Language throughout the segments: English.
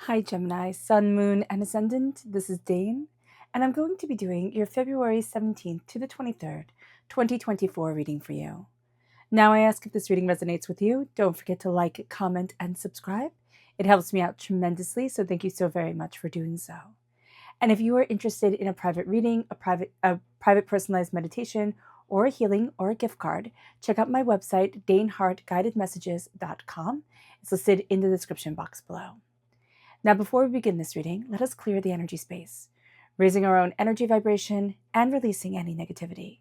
Hi Gemini, Sun, Moon, and Ascendant. This is Dane, and I'm going to be doing your February 17th to the 23rd, 2024 reading for you. Now I ask if this reading resonates with you, don't forget to like, comment, and subscribe. It helps me out tremendously, so thank you so very much for doing so. And if you are interested in a private reading, a private personalized meditation, or a healing or a gift card, check out my website, daneharttarot.com. It's listed in the description box below. Now, before we begin this reading, let us clear the energy space, raising our own energy vibration and releasing any negativity.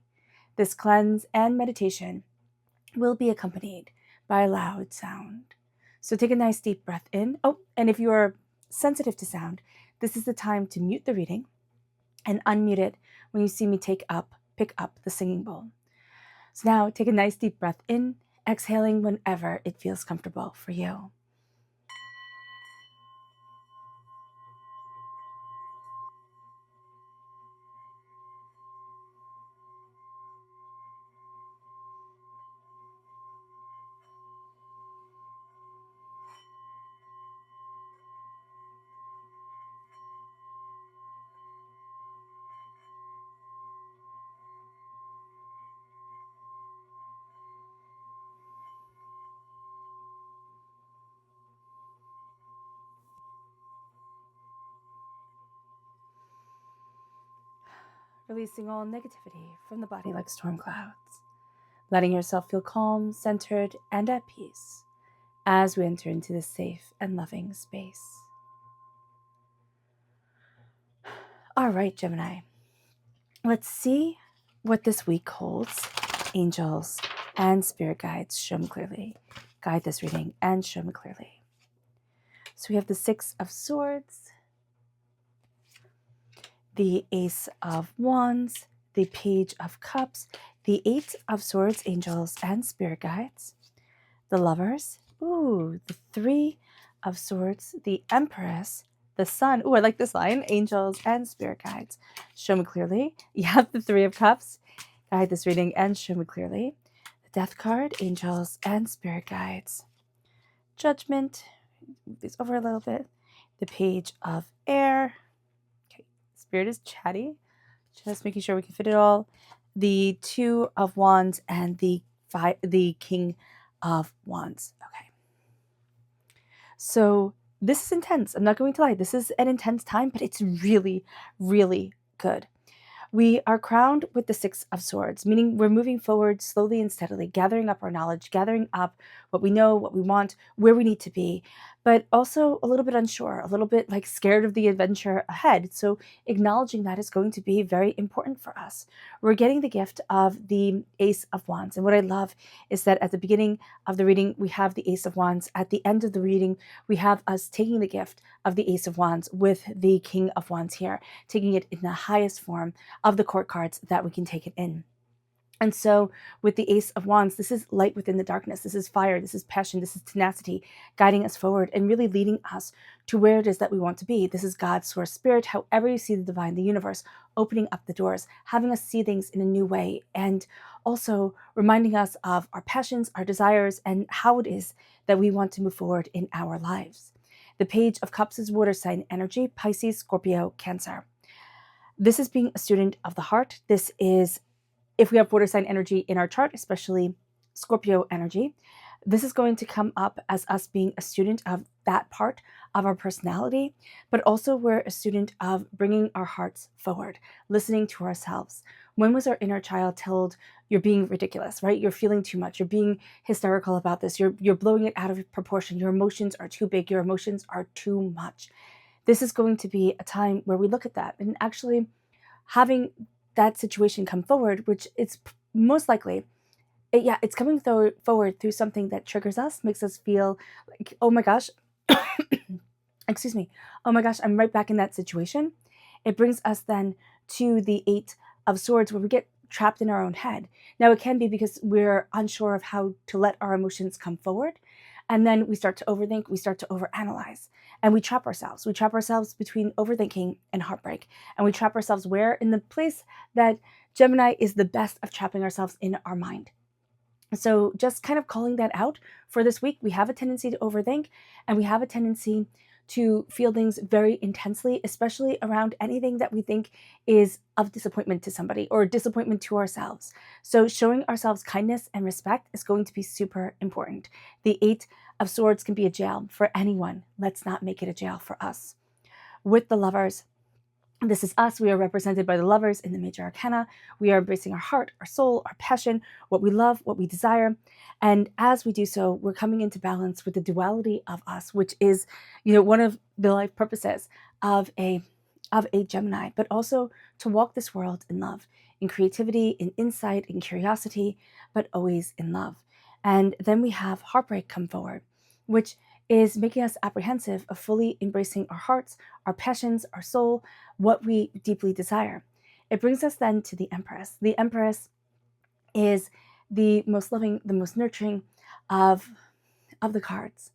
This cleanse and meditation will be accompanied by a loud sound. So take a nice deep breath in. Oh, and if you are sensitive to sound, this is the time to mute the reading and unmute it when you see me pick up the singing bowl. So now take a nice deep breath in, exhaling whenever it feels comfortable for you. Releasing all negativity from the body like storm clouds, letting yourself feel calm, centered, and at peace as we enter into this safe and loving space. All right, Gemini, let's see what this week holds. Angels and spirit guides, show me clearly. Guide this reading and show me clearly. So we have the Six of Swords, the Ace of Wands, the Page of Cups, the Eight of Swords, angels and spirit guides, the Lovers, the Three of Swords, the Empress, the Sun. I like this line, angels and spirit guides. Show me clearly. You have the Three of Cups. Guide this reading and show me clearly. The Death card, angels and spirit guides. Judgment. Move these over a little bit. The Page of Air. Okay, Spirit is chatty. Just making sure we can fit it all. The Two of Wands and the King of Wands. Okay. So this is intense. I'm not going to lie. This is an intense time, but it's really, really good. We are crowned with the Six of Swords, meaning we're moving forward slowly and steadily, gathering up our knowledge, gathering up what we know, what we want, where we need to be, but also a little bit unsure, a little bit like scared of the adventure ahead. So acknowledging that is going to be very important for us. We're getting the gift of the Ace of Wands. And what I love is that at the beginning of the reading, we have the Ace of Wands. At the end of the reading, we have us taking the gift of the Ace of Wands with the King of Wands here, taking it in the highest form of the court cards that we can take it in. And so with the Ace of Wands, this is light within the darkness. This is fire. This is passion. This is tenacity, guiding us forward and really leading us to where it is that we want to be. This is God's source spirit, however you see the divine, the universe, opening up the doors, having us see things in a new way, and also reminding us of our passions, our desires, and how it is that we want to move forward in our lives. The Page of Cups is water sign energy, Pisces, Scorpio, Cancer. This is being a student of the heart. This is, if we have water sign energy in our chart, especially Scorpio energy, this is going to come up as us being a student of that part of our personality, but also we're a student of bringing our hearts forward, listening to ourselves. When was our inner child told, you're being ridiculous, right? You're feeling too much. You're being hysterical about this. You're blowing it out of proportion. Your emotions are too big. Your emotions are too much. This is going to be a time where we look at that and actually having that situation come forward, which it's most likely, it's coming forward through something that triggers us, makes us feel like, oh my gosh, excuse me, oh my gosh, I'm right back in that situation. It brings us then to the Eight of Swords, where we get trapped in our own head. Now, it can be because we're unsure of how to let our emotions come forward. And then we start to overthink, we start to overanalyze, and we trap ourselves. We trap ourselves between overthinking and heartbreak. And we trap ourselves where? In the place that Gemini is the best of trapping ourselves in our mind. So just kind of calling that out for this week. We have a tendency to overthink, and we have a tendency to feel things very intensely, especially around anything that we think is of disappointment to somebody or disappointment to ourselves. So showing ourselves kindness and respect is going to be super important. The Eight of Swords can be a jail for anyone. Let's not make it a jail for us. With the Lovers, this is us. We are represented by the Lovers in the major arcana. We are embracing our heart, our soul, our passion, what we love, what we desire. And as we do so, we're coming into balance with the duality of us, which is, one of the life purposes of a Gemini, but also to walk this world in love, in creativity, in insight, in curiosity, but always in love. And then we have heartbreak come forward, which is making us apprehensive of fully embracing our hearts, our passions, our soul, what we deeply desire. It brings us then to the Empress. The Empress is the most loving, the most nurturing of the cards.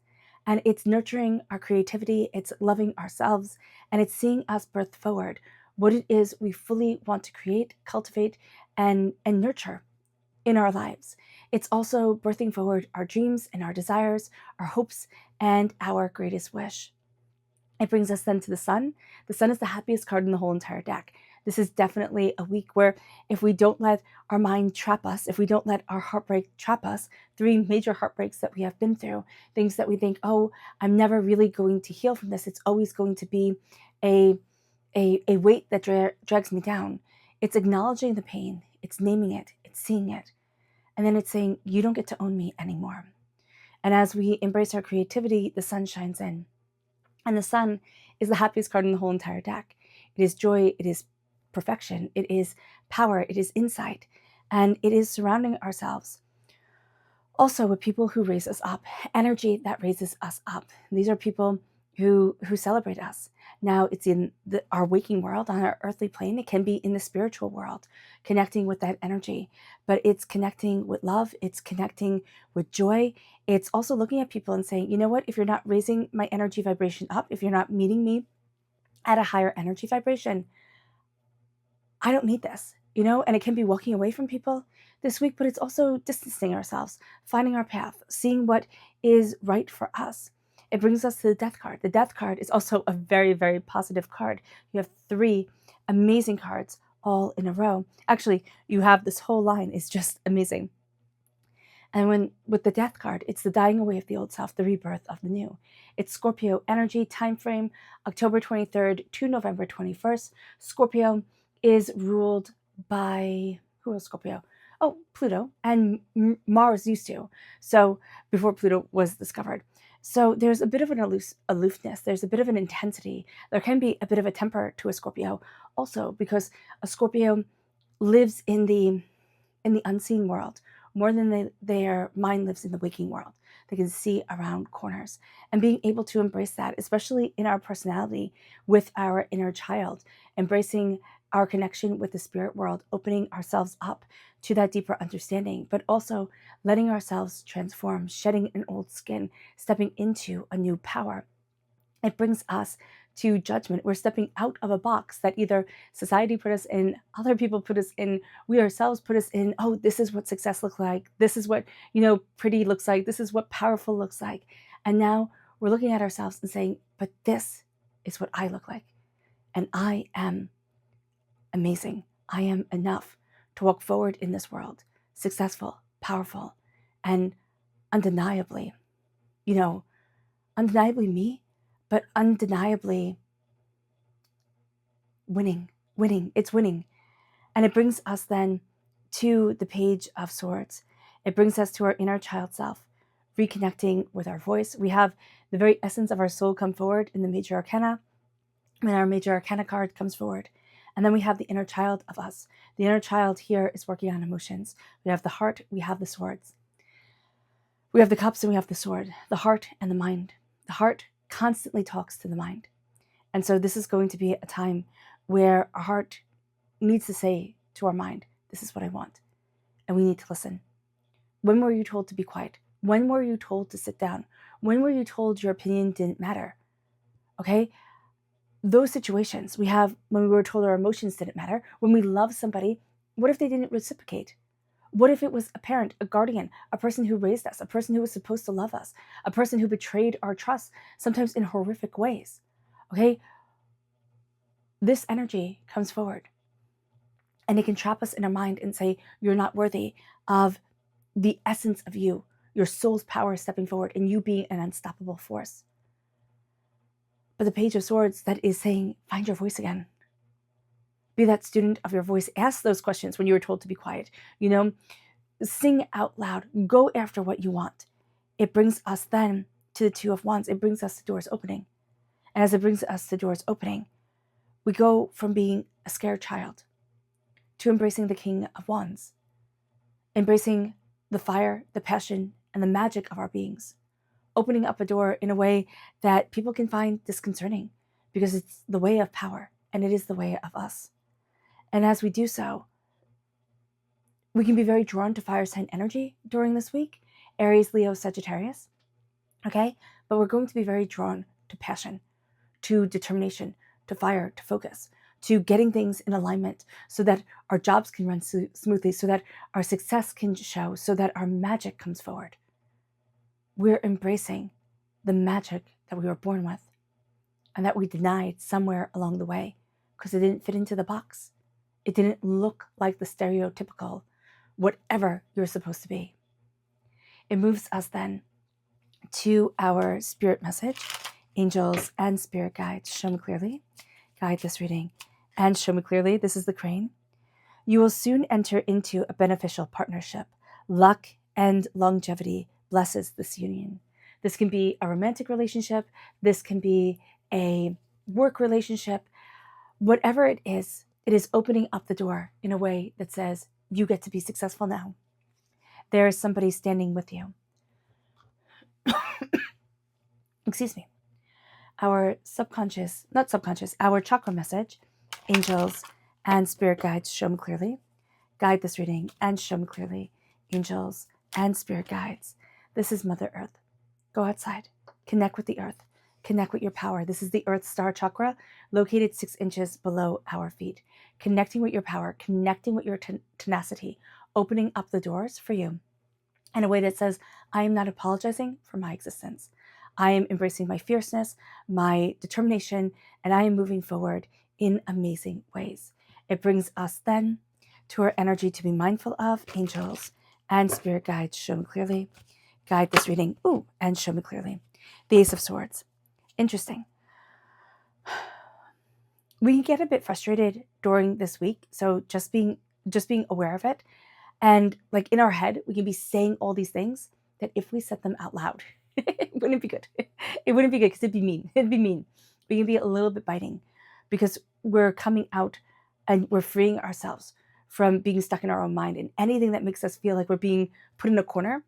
And it's nurturing our creativity, it's loving ourselves, and it's seeing us birth forward what it is we fully want to create, cultivate, and nurture in our lives. It's also birthing forward our dreams and our desires, our hopes, and our greatest wish. It brings us then to the Sun. The Sun is the happiest card in the whole entire deck. This is definitely a week where if we don't let our mind trap us, if we don't let our heartbreak trap us, 3 major heartbreaks that we have been through, things that we think, oh, I'm never really going to heal from this. It's always going to be a weight that drags me down. It's acknowledging the pain. It's naming it. It's seeing it. And then it's saying, you don't get to own me anymore. And as we embrace our creativity, the Sun shines in. And the Sun is the happiest card in the whole entire deck. It is joy, it is perfection, it is power, it is insight, and it is surrounding ourselves also with people who raise us up, energy that raises us up. These are people who celebrate us. Now, it's in our waking world, on our earthly plane. It can be in the spiritual world, connecting with that energy. But it's connecting with love. It's connecting with joy. It's also looking at people and saying, you know what? If you're not raising my energy vibration up, if you're not meeting me at a higher energy vibration, I don't need this, And it can be walking away from people this week, but it's also distancing ourselves, finding our path, seeing what is right for us. It brings us to the Death card. The Death card is also a very, very positive card. You have 3 amazing cards all in a row. Actually, you have this whole line is just amazing. And with the Death card, it's the dying away of the old self, the rebirth of the new. It's Scorpio energy, time frame, October 23rd to November 21st. Scorpio is ruled by, who is Scorpio? Oh, Pluto, and Mars used to. So before Pluto was discovered. So there's a bit of an aloofness. There's a bit of an intensity. There can be a bit of a temper to a Scorpio also, because a Scorpio lives in the unseen world more than their mind lives in the waking world. They can see around corners, and being able to embrace that, especially in our personality with our inner child, embracing our connection with the spirit world, opening ourselves up to that deeper understanding, but also letting ourselves transform, shedding an old skin, stepping into a new power. It brings us to judgment. We're stepping out of a box that either society put us in, other people put us in, we ourselves put us in. Oh, this is what success looks like. This is what, pretty looks like. This is what powerful looks like. And now we're looking at ourselves and saying, but this is what I look like. And I am amazing. I am enough to walk forward in this world, successful, powerful, and undeniably, undeniably me, but undeniably winning. It's winning. And it brings us then to the Page of Swords. It brings us to our inner child self, reconnecting with our voice. We have the very essence of our soul come forward in the major arcana, when our major arcana card comes forward. And then we have the inner child of us. The inner child here is working on emotions. We have the heart, we have the swords. We have the cups and we have the sword, the heart and the mind. The heart constantly talks to the mind. And so this is going to be a time where our heart needs to say to our mind, this is what I want. And we need to listen. When were you told to be quiet? When were you told to sit down? When were you told your opinion didn't matter? Okay? Those situations we have when we were told our emotions didn't matter. When we love somebody, what if they didn't reciprocate? What if it was a parent, a guardian, a person who raised us, a person who was supposed to love us, a person who betrayed our trust, sometimes in horrific ways? Okay? This energy comes forward, and it can trap us in our mind and say, you're not worthy of the essence of you, your soul's power stepping forward, and you being an unstoppable force. But the Page of Swords that is saying, find your voice again. Be that student of your voice. Ask those questions when you were told to be quiet. Sing out loud. Go after what you want. It brings us then to the Two of Wands. It brings us to doors opening. And as it brings us to doors opening, we go from being a scared child to embracing the King of Wands, embracing the fire, the passion, and the magic of our beings, opening up a door in a way that people can find disconcerting because it's the way of power and it is the way of us. And as we do so, we can be very drawn to fire sign energy during this week, Aries, Leo, Sagittarius, okay? But we're going to be very drawn to passion, to determination, to fire, to focus, to getting things in alignment so that our jobs can run smoothly, so that our success can show, so that our magic comes forward. We're embracing the magic that we were born with and that we denied somewhere along the way because it didn't fit into the box. It didn't look like the stereotypical whatever you're supposed to be. It moves us then to our spirit message. Angels and spirit guides, show me clearly. Guide this reading and show me clearly. This is the crane. You will soon enter into a beneficial partnership. Luck and longevity blesses this union. This can be a romantic relationship. This can be a work relationship. Whatever it is opening up the door in a way that says, you get to be successful now. There is somebody standing with you. Excuse me. Our our chakra message, angels and spirit guides, show me clearly. Guide this reading and show me clearly. Angels and spirit guides. This is Mother Earth. Go outside. Connect with the earth. Connect with your power. This is the Earth Star Chakra, located 6 inches below our feet. Connecting with your power, connecting with your tenacity, opening up the doors for you in a way that says, I am not apologizing for my existence. I am embracing my fierceness, my determination, and I am moving forward in amazing ways. It brings us then to our energy to be mindful of. Angels and spirit guides, show me clearly. Guide this reading, and show me clearly. The Ace of Swords. Interesting. We can get a bit frustrated during this week, so just being aware of it. And like in our head, we can be saying all these things that if we said them out loud, it wouldn't be good. It wouldn't be good because it'd be mean. It'd be mean. We can be a little bit biting because we're coming out and we're freeing ourselves from being stuck in our own mind, and anything that makes us feel like we're being put in a corner,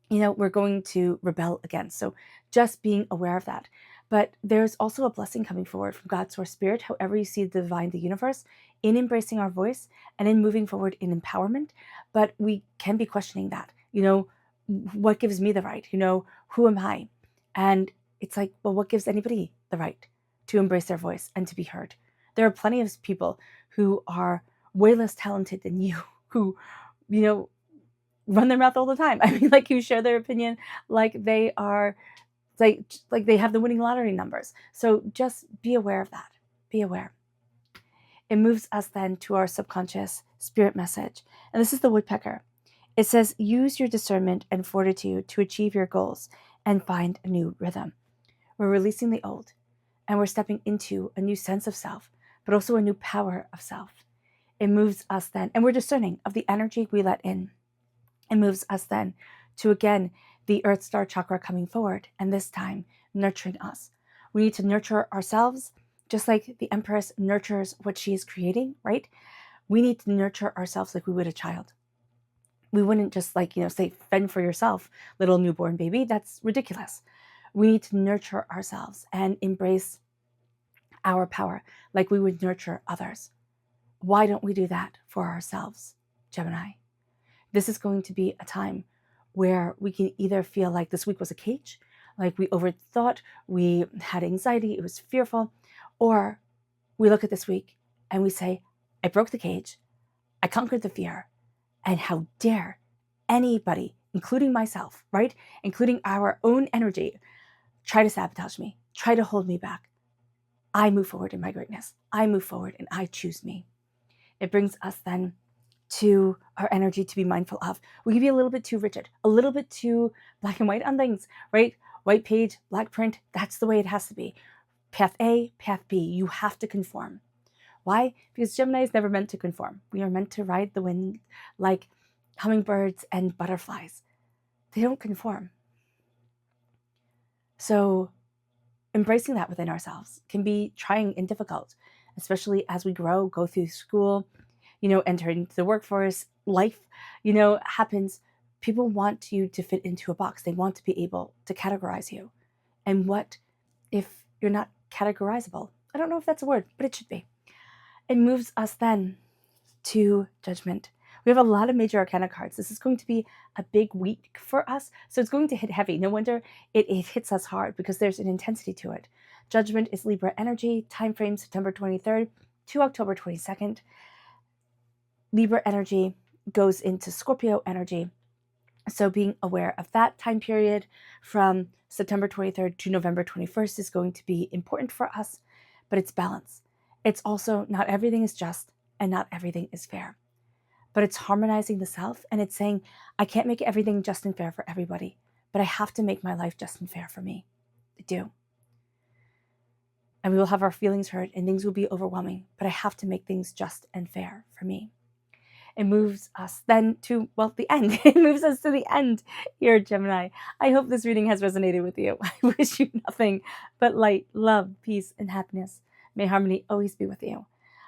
we're going to rebel against. So just being aware of that. But there's also a blessing coming forward from God, Source, Spirit, however you see the divine, the universe, in embracing our voice and in moving forward in empowerment. But we can be questioning that, what gives me the right? Who am I? And it's like, well, what gives anybody the right to embrace their voice and to be heard? There are plenty of people who are way less talented than you, who, run their mouth all the time. I mean, who share their opinion like they are, like they have the winning lottery numbers. So just be aware of that. Be aware. It moves us then to our subconscious spirit message. And this is the woodpecker. It says, use your discernment and fortitude to achieve your goals and find a new rhythm. We're releasing the old and we're stepping into a new sense of self, but also a new power of self. It moves us then, and we're discerning of the energy we let in. It moves us then to, again, the Earth Star Chakra coming forward, and this time nurturing us. We need to nurture ourselves, just like the Empress nurtures what she is creating, right? We need to nurture ourselves like we would a child. We wouldn't just say, fend for yourself, little newborn baby. That's ridiculous. We need to nurture ourselves and embrace our power like we would nurture others. Why don't we do that for ourselves, Gemini? This is going to be a time where we can either feel like this week was a cage, like we overthought, we had anxiety, it was fearful, or we look at this week and we say, I broke the cage, I conquered the fear, And how dare anybody, including myself, right? Including our own energy, try to sabotage me, try to hold me back. I move forward in my greatness. I move forward and I choose me. It brings us then to our energy to be mindful of. We can be a little bit too rigid, a little bit too black and white on things, right? White page, black print, that's the way it has to be. Path A, path B, you have to conform. Why? Because Gemini is never meant to conform. We are meant to ride the wind like hummingbirds and butterflies. They don't conform. So embracing that within ourselves can be trying and difficult, especially as we grow, go through school, enter into the workforce, life, happens. People want you to fit into a box. They want to be able to categorize you. And what if you're not categorizable? I don't know if that's a word, but it should be. It moves us then to judgment. We have a lot of major arcana cards. This is going to be a big week for us. So it's going to hit heavy. No wonder it hits us hard because there's an intensity to it. Judgment is Libra energy, time frame September 23rd to October 22nd. Libra energy goes into Scorpio energy. So being aware of that time period from September 23rd to November 21st is going to be important for us, but it's balance. It's also not everything is just and not everything is fair, but it's harmonizing the self and it's saying, I can't make everything just and fair for everybody, but I have to make my life just and fair for me. I do. And we will have our feelings hurt and things will be overwhelming, but I have to make things just and fair for me. It moves us then to, the end. It moves us to the end here, Gemini. I hope this reading has resonated with you. I wish you nothing but light, love, peace, and happiness. May harmony always be with you.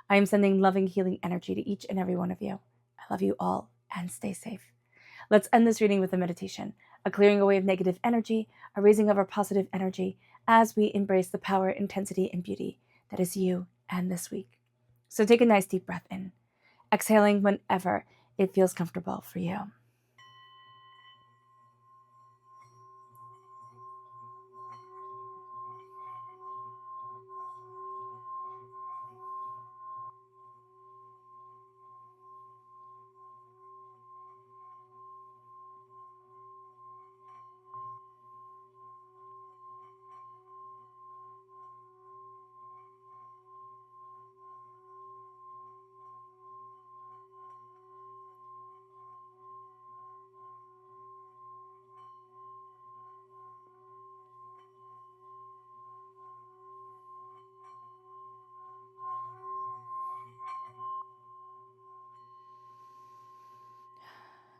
I am sending loving, healing energy to each and every one of you. I love you all and stay safe. Let's end this reading with a meditation, a clearing away of negative energy, a raising of our positive energy as we embrace the power, intensity, and beauty that is you and this week. So take a nice deep breath in, exhaling whenever it feels comfortable for you.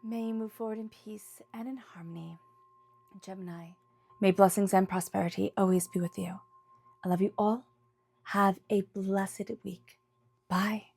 May you move forward in peace and in harmony, Gemini. May blessings and prosperity always be with you. I love you all. Have a blessed week. Bye.